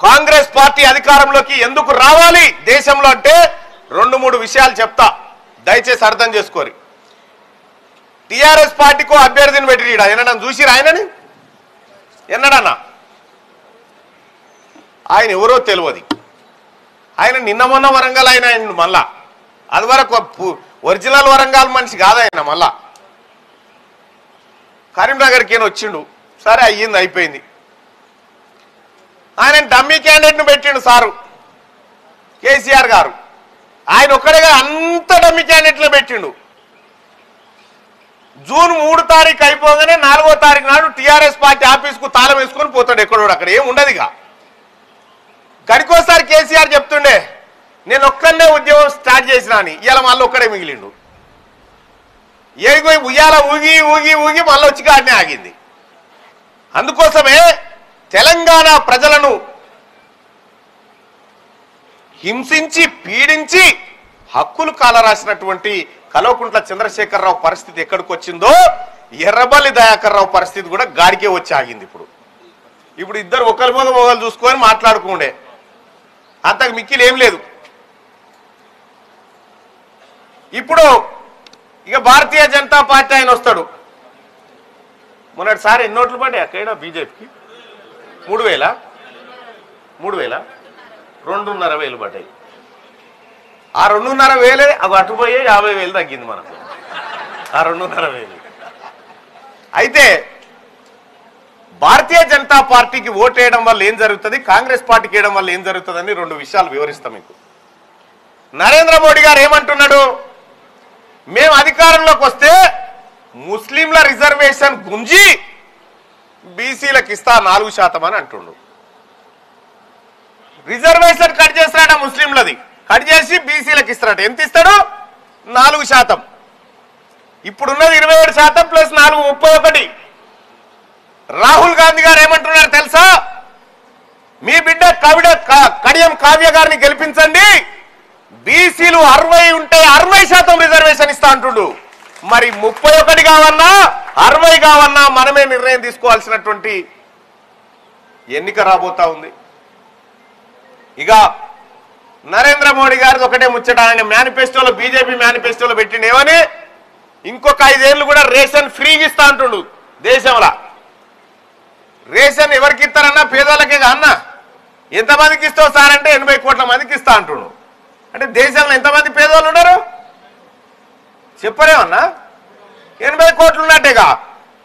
Congress party అధికారంలోకి ఎందుకు రావాలి దేశంలో అంటే రెండు మూడు విషయాలు చెప్తా, దయచేసి అర్థం చేసుకోరి. టిఆర్ఎస్ పార్టీకో అభ్యర్థిని పెట్టిడా ఎన్నడన్నా చూసిరా? ఆయనని ఎన్నడన్నా? ఆయన ఎవరో తెలియదు. ఆయన నిన్న మొన్న వరంగల్ ఆయన మళ్ళా అది వరకు ఒరిజినల్ వరంగల్ మనిషి కాదు ఆయన. మళ్ళా కరీంనగర్కి ఏం వచ్చిండు, సరే అయ్యింది, అయిపోయింది. ఆయన డమ్మీ క్యాండిడేట్ను పెట్టిండు సారు కేసీఆర్ గారు. ఆయన ఒక్కడేగా అంత డమ్మీ క్యాండిడేట్లు పెట్టిండు. జూన్ 3 తారీఖు అయిపోగానే 4వ తారీఖు నాడు టీఆర్ఎస్ పార్టీ ఆఫీస్కు తాళం వేసుకొని పోతాడు ఎక్కడోడు. అక్కడ ఏం ఉండదుగా. గడికోసారి కేసీఆర్ చెప్తుండే నేను ఒక్కనే ఉద్యోగం స్టార్ట్ చేసినా అని. ఇవాళ మళ్ళీ ఒక్కడే మిగిలిండు. ఏగిపోయి ఉయ్యాల ఊగి ఊగి ఊగి మళ్ళీ వచ్చి కాడనే ఆగింది. అందుకోసమే తెలంగాణ ప్రజలను హింసించి పీడించి హక్కులు కాలరాసినటువంటి కల్వకుంట్ల చంద్రశేఖరరావు పరిస్థితి ఎక్కడికి వచ్చిందో ఎర్రబల్లి దయాకర్ రావు పరిస్థితి కూడా గాడికే వచ్చి ఆగింది. ఇప్పుడు ఇద్దరు ఒకరి మీద ఒకరు చూసుకొని మాట్లాడుకుండే, అంతకు మిక్కిలు ఏం లేదు. ఇప్పుడు ఇక భారతీయ జనతా పార్టీ ఆయన వస్తాడు. మొన్నటిసారి ఎన్ని ఓట్లు పడ్డాయి అక్కడ బీజేపీకి? 3,000 2,500 పడ్డాయి. ఆ 2,500 అవి అటుపోయే 50,000 తగ్గింది మనకు. ఆ 2,500 అయితే భారతీయ జనతా పార్టీకి ఓటేయడం వల్ల ఏం జరుగుతుంది, కాంగ్రెస్ పార్టీకి వేయడం వల్ల ఏం జరుగుతుంది అని రెండు విషయాలు వివరిస్తాం మీకు. నరేంద్ర మోడీ గారు ఏమంటున్నాడు, మేము అధికారంలోకి వస్తే ముస్లింల రిజర్వేషన్ గుంజి బీసీలకు ఇస్తా 4% అని అంటుండు. రిజర్వేషన్ కట్ చేస్తాడ ముస్లింలది, కట్ చేసి బీసీలకు ఇస్తాడు. ఎంత ఇస్తాడు? 4%. ఇప్పుడున్నది 27% ప్లస్ 4 31. రాహుల్ గాంధీ గారు ఏమంటున్నారు తెలుసా, మీ బిడ్డ కడియం కావ్య గారిని గెలిపించండి, బీసీలు 60 ఉంటే 60% రిజర్వేషన్ ఇస్తా అంటుండు. మరి 31 కావన్నా 60 కావన్నా మనమే నిర్ణయం తీసుకోవాల్సినటువంటి ఎన్నిక రాబోతా ఉంది. ఇక నరేంద్ర మోడీ గారిది ఒకటే ముచ్చట. ఆయన మేనిఫెస్టోలో, బీజేపీ మేనిఫెస్టోలో పెట్టిండు ఏమని, ఇంకొక 5 ఏళ్ళు కూడా రేషన్ ఫ్రీగా ఇస్తా అంటుండు. దేశంలో రేషన్ ఎవరికి ఇస్తారన్నా? పేదలకే అన్న. ఎంతమందికి ఇస్తావు సార్ అంటే 80 కోట్ల మందికి ఇస్తా అంటుండు. అంటే దేశంలో ఎంతమంది పేదవాళ్ళు ఉన్నారు చెప్పరేమన్నా? 80 కోట్లు ఉన్నట్టేగా.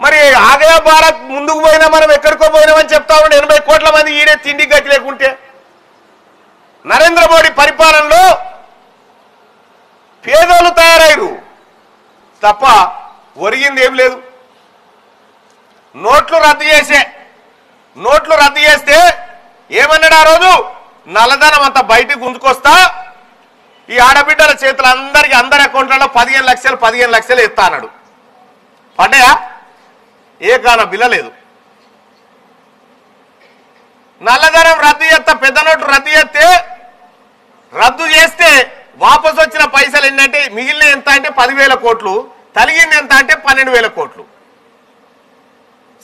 మరి ఆగయా భారత్ ముందుకు పోయినా మనం ఎక్కడికో పోయినామని చెప్తా ఉండే 80 కోట్ల మంది ఈడే తిండి గతి లేకుంటే. నరేంద్ర మోడీ పరిపాలనలో పేదోళ్ళు తయారయ్యారు తప్ప ఒరిగింది ఏం లేదు. నోట్లు రద్దు చేస్తే ఏమన్నాడు ఆ రోజు, నల్లధనం అంతా బయటకు గుంజుకొస్తా, ఈ ఆడబిడ్డల చేతులు అందరి అకౌంట్లలో 15 లక్షలు ఇస్తా అన్నాడు. పడ్డాయా? ఏ కాన బిల్ల లేదు. నల్లధనం రద్దు చేస్తా, పెద్ద నోటు రద్దు చేస్తే వాపసు వచ్చిన పైసలు ఏంటంటే మిగిలిన ఎంత అంటే 10,000 కోట్లు, తలిగింది ఎంత అంటే 12,000 కోట్లు.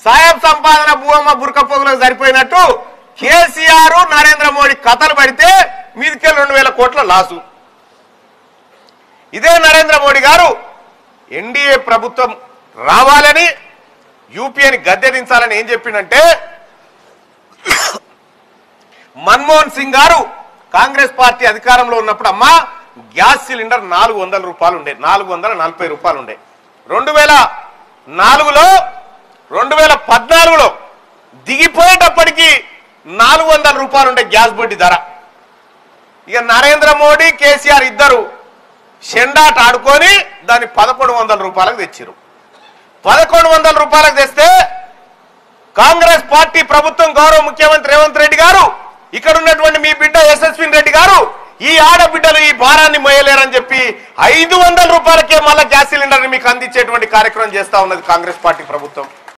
సాయం సంపాదన భూమా బురకపోగులకు సరిపోయినట్టు కేసీఆర్ నరేంద్ర మోడీ కథలు పడితే మీదికెళ్ళి 2,000 కోట్ల లాసు. ఇదే నరేంద్ర మోడీ గారు ఎన్డీఏ ప్రభుత్వం రావాలని, యూపీఏని గద్దె దించాలని ఏం చెప్పిండంటే, మన్మోహన్ సింగ్ గారు కాంగ్రెస్ పార్టీ అధికారంలో ఉన్నప్పుడు అమ్మా గ్యాస్ సిలిండర్ 400 రూపాయలు ఉండే, 440 రూపాయలు ఉండే. 2014లో దిగిపోయేటప్పటికి 400 రూపాయలు ఉండే గ్యాస్ బొడ్డి ధర. ఇక నరేంద్ర మోడీ కేసీఆర్ ఇద్దరు షెండాట ఆడుకొని దాన్ని 1,100 రూపాయలకు తెచ్చారు. 1,100 రూపాయలకు తెస్తే కాంగ్రెస్ పార్టీ ప్రభుత్వం, గౌరవ ముఖ్యమంత్రి రేవంత్ రెడ్డి గారు, ఇక్కడ ఉన్నటువంటి మీ బిడ్డ యశస్విని రెడ్డి గారు ఈ ఆడబిడ్డలు ఈ భారాన్ని మోయలేరని చెప్పి 500 రూపాయలకే మళ్ళా గ్యాస్ సిలిండర్ ని మీకు అందించేటువంటి కార్యక్రమం చేస్తా ఉన్నది కాంగ్రెస్ పార్టీ ప్రభుత్వం.